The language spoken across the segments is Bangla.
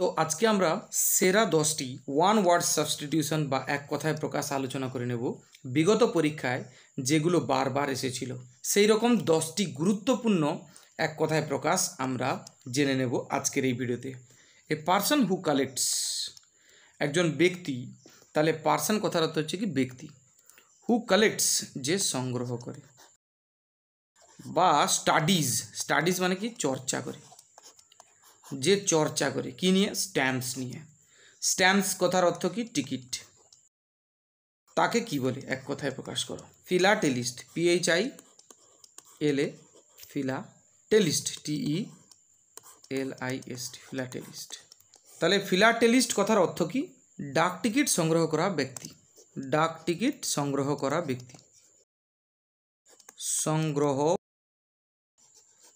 তো আজকে আমরা সেরা 10টি ওয়ান ওয়ার্ড সাবস্টিটিউশন বা এক কথায় প্রকাশ আলোচনা করে নেব বিগত পরীক্ষায় যেগুলো বারবার এসেছিল। সেই রকম 10টি গুরুত্বপূর্ণ এক কথায় প্রকাশ আমরা জেনে নেব আজকের এই ভিডিওতে। এ পার্সন হু কালেক্টস, একজন ব্যক্তি, তাহলে পার্সন কথার অর্থ হচ্ছে কি ব্যক্তি। হু কালেক্টস, যে সংগ্রহ করে, বা স্টাডিজ, স্টাডিজ মানে কি চর্চা করে, যে চর্চা করে কি নিয়ে, স্ট্যাম্পস নিয়ে। স্ট্যাম্পস কথার অর্থ কি টিকিট। তাকে কি বলে এক কথায় প্রকাশ করো। ফিলাটেলিস্ট, PHILA, ফিলাটেলিস্ট, TELIST, ফিলাটেলিস্ট। তাহলে ফিলাটেলিস্ট কথার অর্থ কি, ডাক টিকিট সংগ্রহ করা ব্যক্তি। ডাক টিকিট সংগ্রহ করা ব্যক্তি, সংগ্রহ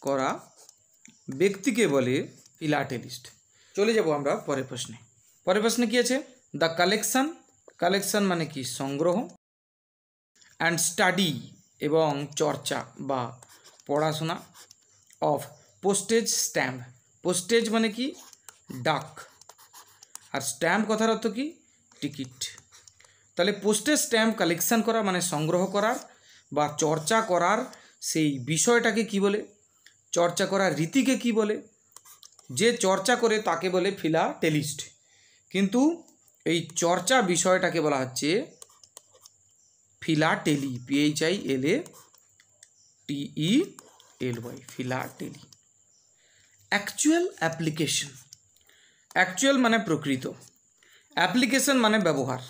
করা ব্যক্তিকে বলে ফিলাটেলিস্ট। চলে যাব আমরা পরের প্রশ্নে। পরের প্রশ্নে কি আছে, দ্য কালেকশন, কালেকশন মানে কি সংগ্রহ, অ্যান্ড স্টাডি এবং চর্চা বা পড়াশোনা, অফ পোস্টেজ স্ট্যাম্প, পোস্টেজ মানে কি ডাক, আর স্ট্যাম্প কথার অর্থ কি টিকিট। তাহলে পোস্টেজ স্ট্যাম্প কালেকশন করা মানে সংগ্রহ করার বা চর্চা করার সেই বিষয়টাকে কি বলে, চর্চা করার রীতিকে কি বলে, যে চর্চা করে তাকে বলে ফিলাটেলিস্ট। কিন্তু এই চর্চা বিষয়টাকে বলা হচ্ছে philately, PHILATELY, philately. Actual application, actual মানে প্রকৃত, অ্যাপ্লিকেশন মানে ব্যবহার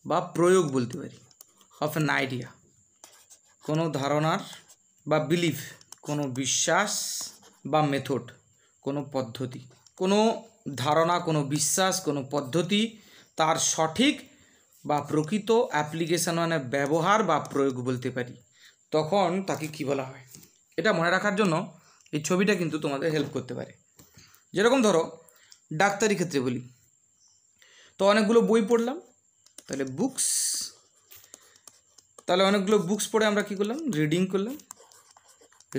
বা প্রয়োগ বলতে পারি, অফ অ্যান আইডিয়া, কোনো ধারণার, বা বিলিফ, কোনো বিশ্বাস, বা মেথড, কোনো পদ্ধতি। কোনো ধারণা, কোনো বিশ্বাস, কোনো পদ্ধতি, তার সঠিক বা প্রকৃত অ্যাপ্লিকেশন মানে ব্যবহার বা প্রয়োগ বলতে পারি, তখন তাকে কি বলা হয়। এটা মনে রাখার জন্য এই ছবিটা কিন্তু তোমাদের হেল্প করতে পারে। যেরকম ধরো ডাক্তারি ক্ষেত্রে বলি, তো অনেকগুলো বই পড়লাম, তাহলে বুকস, তাহলে অনেকগুলো বুকস পড়ে আমরা কী করলাম,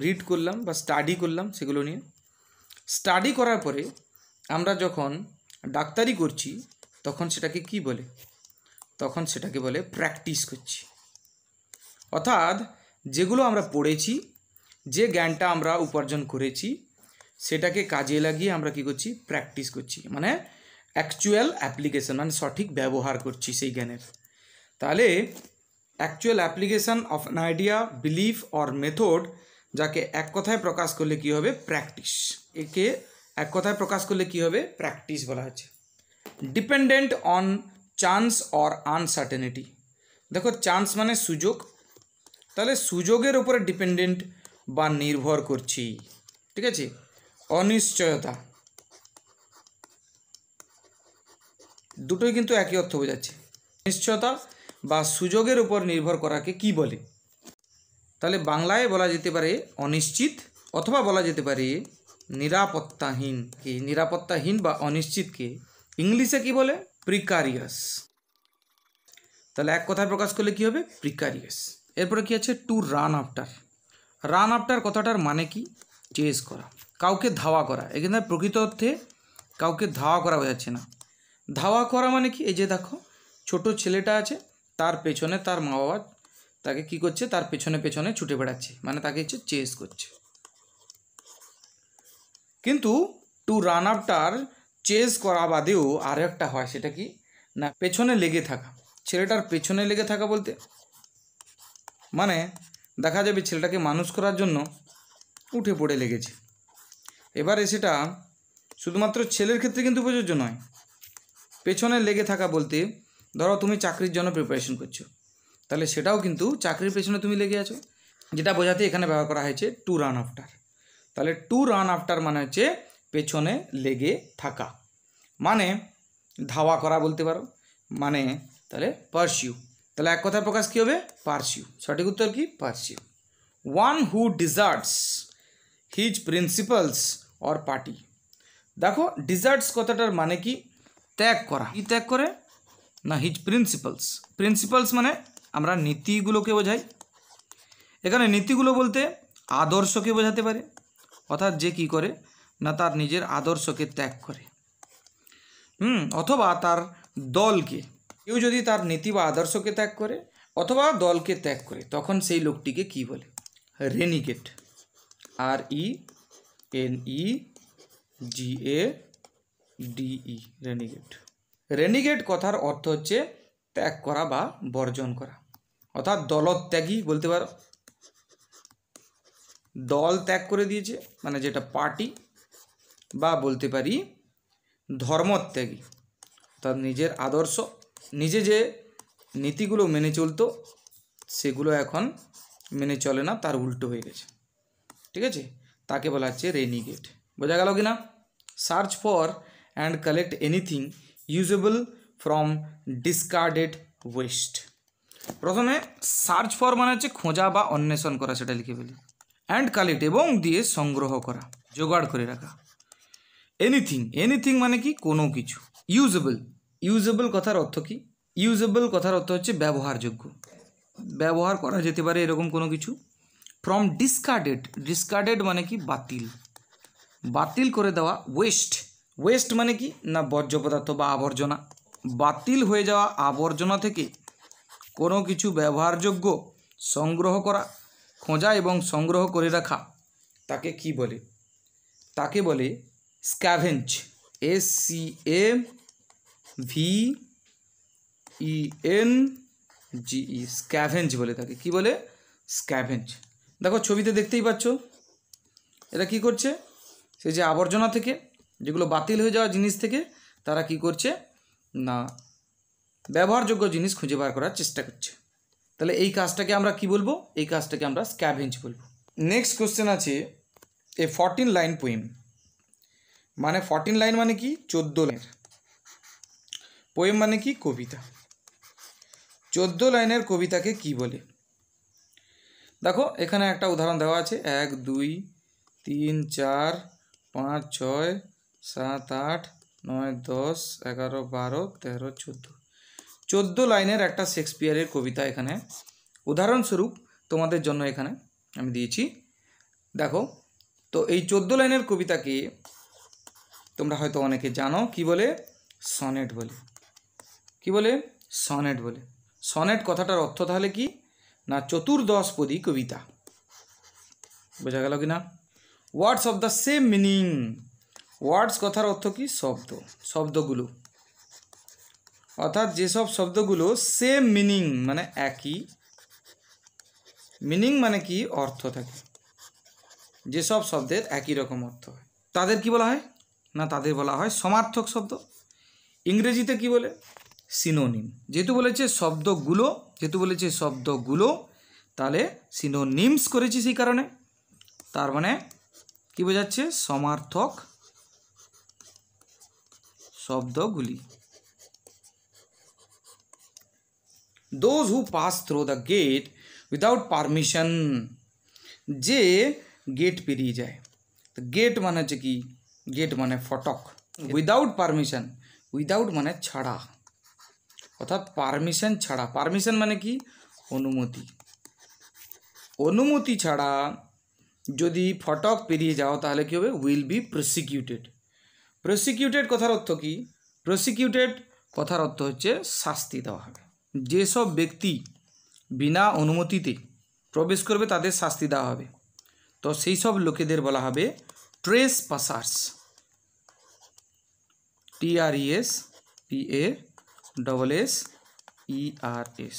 রিড করলাম বা স্টাডি করলাম সেগুলো নিয়ে। স্টাডি করার পরে আমরা যখন ডাক্তারি করছি তখন সেটাকে কি বলে, তখন সেটাকে বলে প্র্যাকটিস করছি। অর্থাৎ যেগুলো আমরা পড়েছি, যে জ্ঞানটা আমরা উপার্জন করেছি, সেটাকে কাজে লাগিয়ে আমরা কি করছি, প্র্যাকটিস করছি, মানে অ্যাকচুয়াল অ্যাপ্লিকেশন মানে সঠিক ব্যবহার করছি সেই জ্ঞানের। তাহলে actual application of an idea, belief or method, যাকে এক কথায় প্রকাশ করলে কি হবে, প্র্যাকটিস। একে এক কথায় প্রকাশ করলে কি হবে, প্র্যাকটিস বলা হচ্ছে। Dependent on chance or uncertainty, দেখো চান্স মানে সুযোগ, তাহলে সুযোগের উপরে ডিপেন্ডেন্ট বা নির্ভর করছি, ঠিক আছে। অনিশ্চয়তা, দুটোই কিন্তু একই অর্থ বোঝাচ্ছে। নিশ্চয়তা বা সুযোগের উপর নির্ভর করাকে কি বলে, তাহলে বাংলায় বলা যেতে পারে অনিশ্চিত, অথবা বলা যেতে পারে নিরাপত্তাহীন। কি নিরাপত্তাহীন বা অনিশ্চিতকে ইংলিশে কি বলে, প্রিকারিয়াস। তাহলে এক কথায় প্রকাশ করলে কি হবে, প্রিকারিয়াস। এরপরে কি আছে, to run after. Run after কথাটার মানে কি, চেজ করা, কাউকে ধাওয়া করা। এখানে প্রকৃত অর্থে কাউকে ধাওয়া করা বোঝাচ্ছে না। ধাওয়া করা মানে কি, এই যে দেখো ছোট ছেলেটা আছে, তার পেছনে তার মা বাবা তাকে কি করছে, তার পেছনে পেছনে ছুটে বেড়াচ্ছে, মানে তাকে হচ্ছে চেজ করছে। কিন্তু টু রান আফটার চেজ করা বাদেও আরও একটা হয়, সেটা কি না, পেছনে লেগে থাকা। ছেলেটার পেছনে লেগে থাকা বলতে মানে দেখা যাবে ছেলেটাকে মানুষ করার জন্য উঠে পড়ে লেগেছে। এবারে সেটা শুধুমাত্র ছেলের ক্ষেত্রে কিন্তু প্রযোজ্য নয়। পেছনে লেগে থাকা বলতে ধরো তুমি চাকরির জন্য প্রিপারেশন করছো, তাহলে সেটাও কিন্তু চাকরির পেছনে তুমি লেগে আছো, যেটা বোঝাতে এখানে ব্যবহার করা হয়েছে টু রান আফটার। তাহলে টু রান আফটার মানে হচ্ছে পেছনে লেগে থাকা, মানে ধাওয়া করা বলতে পারো, মানে তাহলে পারসিউ। তাহলে এক কথায় প্রকাশ কী হবে, পারসিউ। সঠিক উত্তর কি, pursue. One who deserts his principles or party. দেখো ডিজার্টস কথাটার মানে কি, ত্যাগ করা। কি ত্যাগ করে না, হিজ প্রিন্সিপালস। প্রিন্সিপালস মানে আমরা নীতিগুলোকে বোঝাই। এখানে নীতিগুলো বলতে আদর্শকে বোঝাতে পারে, অর্থাৎ যে কি করে না, তার নিজের আদর্শকে ত্যাগ করে। অথবা তার দলকে, কেউ যদি তার নীতি বা আদর্শকে ত্যাগ করে অথবা দলকে ত্যাগ করে, তখন সেই লোকটিকে কি বলে? রেনিগেট। RENEGADE, রেনিগেট। রেনিগেট কথার অর্থ হচ্ছে ত্যাগ করা বা বর্জন করা, অর্থাৎ দলত্যাগী বলতে পারো। দল ত্যাগ করে দিয়েছে মানে যেটা পার্টি, বা বলতে পারি ধর্মত্যাগী, অর্থাৎ নিজের আদর্শ, নিজে যে নীতিগুলো মেনে চলতো সেগুলো এখন মেনে চলে না, তার উল্টো হয়ে গেছে। ঠিক আছে, তাকে বলা হচ্ছে রেনিগেট। বোঝা গেল কি না? Search for and collect anything usable from discarded West. প্রথমে সার্চ ফর মানে হচ্ছে খোঁজা বা অন্বেষণ করা, সেটা লিখে ফেলি। অ্যান্ড কালেক্ট এবং দিয়ে সংগ্রহ করা, জোগাড় করে রাখা। এনিথিং, এনিথিং মানে কি? কোনো কিছু। ইউজেবল, ইউজেবল কথার অর্থ কি? ইউজেবল কথার অর্থ হচ্ছে ব্যবহারযোগ্য, ব্যবহার করা যেতে পারে এরকম কোনো কিছু। ফ্রম ডিসকার্ডেড, ডিসকার্ডেড মানে কি? বাতিল, বাতিল করে দেওয়া। ওয়েস্ট, ওয়েস্ট মানে কি? না বর্জ্য পদার্থ বা আবর্জনা। বাতিল হয়ে যাওয়া আবর্জনা থেকে কোনো কিছু ব্যবহারযোগ্য সংগ্রহ করা, খোঁজা এবং সংগ্রহ করে রাখা, তাকে কি বলে? তাকে বলে স্ক্যাভেঞ্জ। SCAVENGE, স্ক্যাভেঞ্জ বলে তাকে। কি বলে? স্ক্যাভেঞ্জ। দেখো ছবিতে দেখতেই পাচ্ছ এরা কি করছে? সেই যে আবর্জনা থেকে, যেগুলো বাতিল হয়ে যাওয়া জিনিস থেকে তারা কি করছে না ব্যবহারযোগ্য জিনিস খুঁজে বার করার চেষ্টা করছে। তাহলে এই কাজটাকে আমরা কি বলবো? এই কাজটাকে আমরা স্ক্যাভেঞ্জ বলবো। নেক্সট কোশ্চেন আছে এ 14 লাইন পোয়েম। মানে 14 লাইন মানে কি? 14 লাইন। পোয়েম মানে কি? কবিতা। 14 লাইনের কবিতাকে কি বলে? দেখো এখানে একটা উদাহরণ দেওয়া আছে, 1 2 3 4 5 6 7 8 9 10 11 12 13 14, 14 লাইনের একটা শেক্সপিয়ারের কবিতা এখানে উদাহরণস্বরূপ তোমাদের জন্য এখানে আমি দিয়েছি। দেখো তো এই 14 লাইনের কবিতাকে তোমরা হয়তো অনেকে জানো, কি বলে? সনেট বলে। কি বলে? সনেট বলে। সনেট কথাটার অর্থ তাহলে কি? না চতুর্দশপদী কবিতা। বোঝা গেল কি না? Words of the same meaning. Words কথার অর্থ কি? শব্দ, শব্দগুলো, অর্থাৎ যেসব শব্দগুলো সেম মিনিং মানে একই, মিনিং মানে কি? অর্থ থাকে, যেসব শব্দের একই রকম অর্থ হয় তাদের কি বলা হয়? না তাদের বলা হয় সমার্থক শব্দ। ইংরেজিতে কি বলে? সিনোনিম। যেহেতু বলেছে শব্দগুলো, তাহলে সিনোনিমস করেছি সেই কারণে। তার মানে কি বোঝাচ্ছে? সমার্থক শব্দগুলি। Those who pass through the gate without permission, যে গেট পেরিয়ে যায়। গেট মানে হচ্ছে কি? গেট মানে ফটক। উইদাউট পারমিশন, উইদাউট মানে ছাড়া, অর্থাৎ পারমিশন ছাড়া। পারমিশন মানে কি? অনুমতি। অনুমতি ছাড়া যদি ফটক পেরিয়ে যাও তাহলে কি হবে? Will be prosecuted. প্রসিকিউটেড কথার অর্থ কি? প্রসিকিউটেড কথার অর্থ হচ্ছে শাস্তি দেওয়া হবে। যেসব ব্যক্তি বিনা অনুমতিতে প্রবেশ করবে তাদের শাস্তি দেওয়া হবে। তো সেই সব লোকেদের বলা হবে ট্রেসপাসার্স। TRESPASSERS,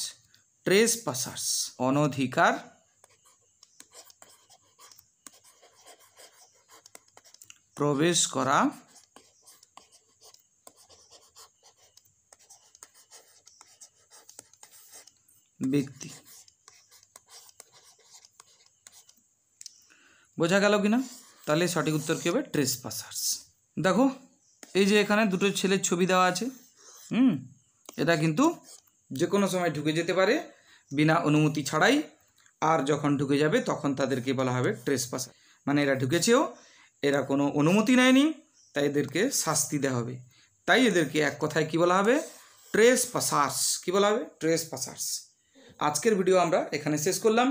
ট্রেসপাসার্স। অনধিকার প্রবেশ করা ব্যক্তি। বোঝা গেল কি না? তাহলে সঠিক উত্তর কী হবে? ট্রেসপাসার্স। দেখো এই যে এখানে দুটো ছেলের ছবি দেওয়া আছে। এটা কিন্তু যে কোনো সময় ঢুকে যেতে পারে বিনা অনুমতি ছাড়াই, আর যখন ঢুকে যাবে তখন তাদেরকে বলা হবে ট্রেসপাসার। মানে এরা ঢুকেছেও, এরা কোনো অনুমতি নেয়নি, তাই এদেরকে শাস্তি দেওয়া হবে। তাই এদেরকে এক কথায় কি বলা হবে? ট্রেসপাসার্স। কি বলা হবে? ট্রেসপাসার্স। আজকের ভিডিও আমরা এখানে শেষ করলাম।